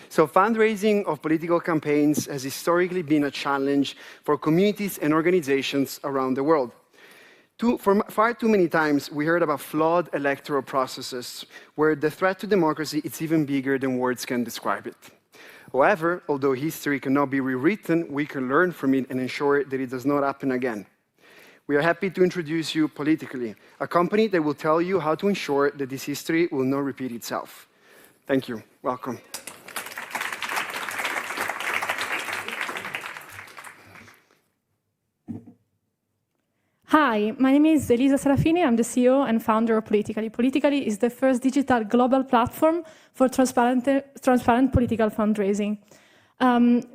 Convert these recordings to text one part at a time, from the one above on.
So fundraising of political campaigns has historically been a challenge for communities and organizations around the world. For far too many times, we heard about flawed electoral processes, where the threat to democracy is even bigger than words can describe it. However, although history cannot be rewritten, we can learn from it and ensure that it does not happen again. We are happy to introduce you Politically, a company that will tell you how to ensure that this history will not repeat itself. Thank you. Welcome. Hi, my name is Elisa Serafini. I'm the CEO and founder of Politically. Politically is the first digital global platform for transparent political fundraising.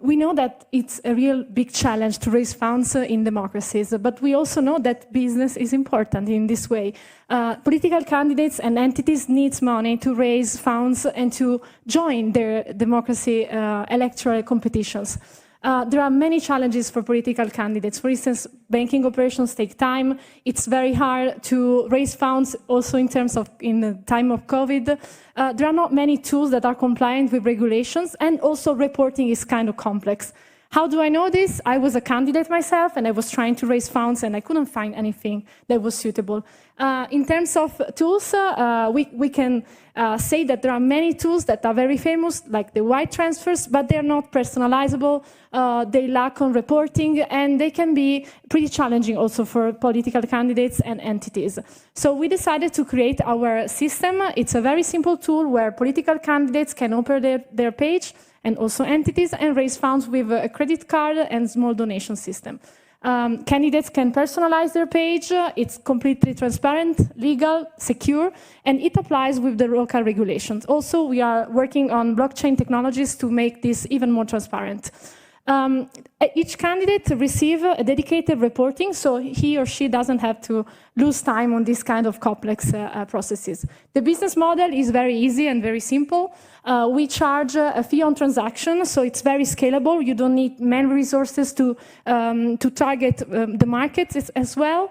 We know that it's a real big challenge to raise funds in democracies, but we also know that business is important in this way. Political candidates and entities need money to raise funds and to join their democracy electoral competitions. There are many challenges for political candidates. For instance, banking operations take time. It's very hard to raise funds also in terms of in the time of COVID. There are not many tools that are compliant with regulations, and also reporting is kind of complex. How do I know this? I was a candidate myself, and I was trying to raise funds, and I couldn't find anything that was suitable. In terms of tools, we can say that there are many tools that are very famous, like the wire transfers, but they're not personalizable, they lack on reporting, and they can be pretty challenging also for political candidates and entities. So we decided to create our system. It's a very simple tool where political candidates can open their page, and also entities, and raise funds with a credit card and small donation system. Candidates can personalize their page. It's completely transparent, legal, secure, and it applies with the local regulations. Also, we are working on blockchain technologies to make this even more transparent. Each candidate receives a dedicated reporting, so he or she doesn't have to lose time on this kind of complex processes. The business model is very easy and very simple. We charge a fee on transaction, so it's very scalable. You don't need many resources to target the markets as well.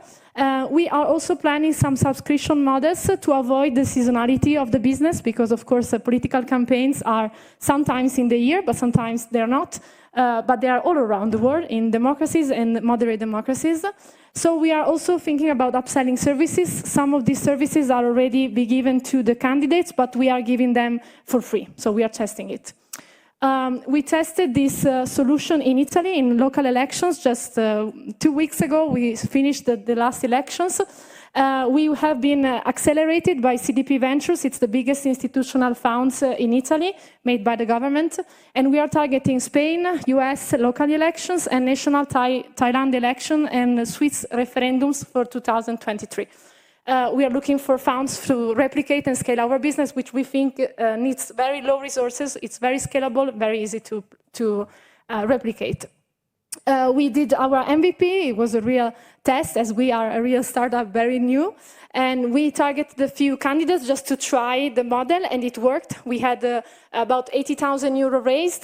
We are also planning some subscription models to avoid the seasonality of the business, because of course political campaigns are sometimes in the year, but sometimes they're not. But they are all around the world in democracies and moderate democracies. So we are also thinking about upselling services. Some of these services are already be given to the candidates, but we are giving them for free. So we are testing it. We tested this solution in Italy in local elections. Just 2 weeks ago, we finished the last elections. We have been accelerated by CDP Ventures. It's the biggest institutional funds in Italy, made by the government. And we are targeting Spain, US local elections, and national Thailand election and Swiss referendums for 2023. We are looking for funds to replicate and scale our business, which we think needs very low resources. It's very scalable, very easy to replicate. We did our MVP. It was a real test, as we are a real startup, very new. And we targeted a few candidates just to try the model, and it worked. We had about 80,000 euro raised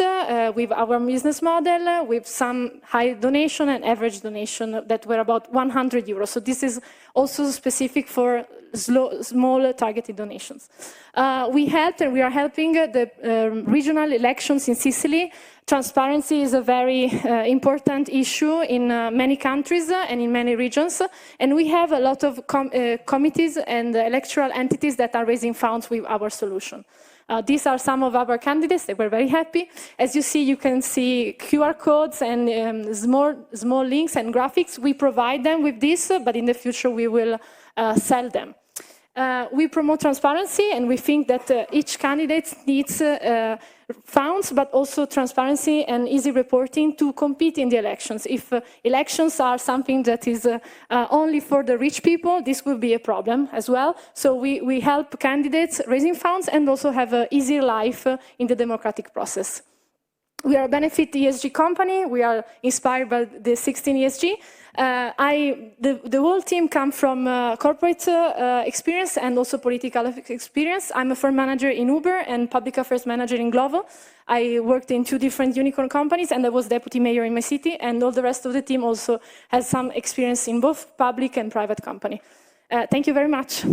with our business model, with some high donation and average donation that were about 100 euros. So this is also specific for small targeted donations. We helped, and we are helping the regional elections in Sicily. Transparency is a very important issue in many countries and in many regions, and we have a lot of committees and electoral entities that are raising funds with our solution. These are some of our candidates. They were very happy. As you see, you can see QR codes and small links and graphics. We provide them with this, but in the future we will sell them. We promote transparency, and we think that each candidate needs funds, but also transparency and easy reporting to compete in the elections. If elections are something that is only for the rich people, this will be a problem as well. So we help candidates raising funds and also have an easier life in the democratic process. We are a benefit ESG company. We are inspired by the 16 ESG. The whole team comes from corporate experience and also political experience. I'm a firm manager in Uber and public affairs manager in Glovo. I worked in 2 different unicorn companies, and I was deputy mayor in my city, and all the rest of the team also has some experience in both public and private company. Thank you very much.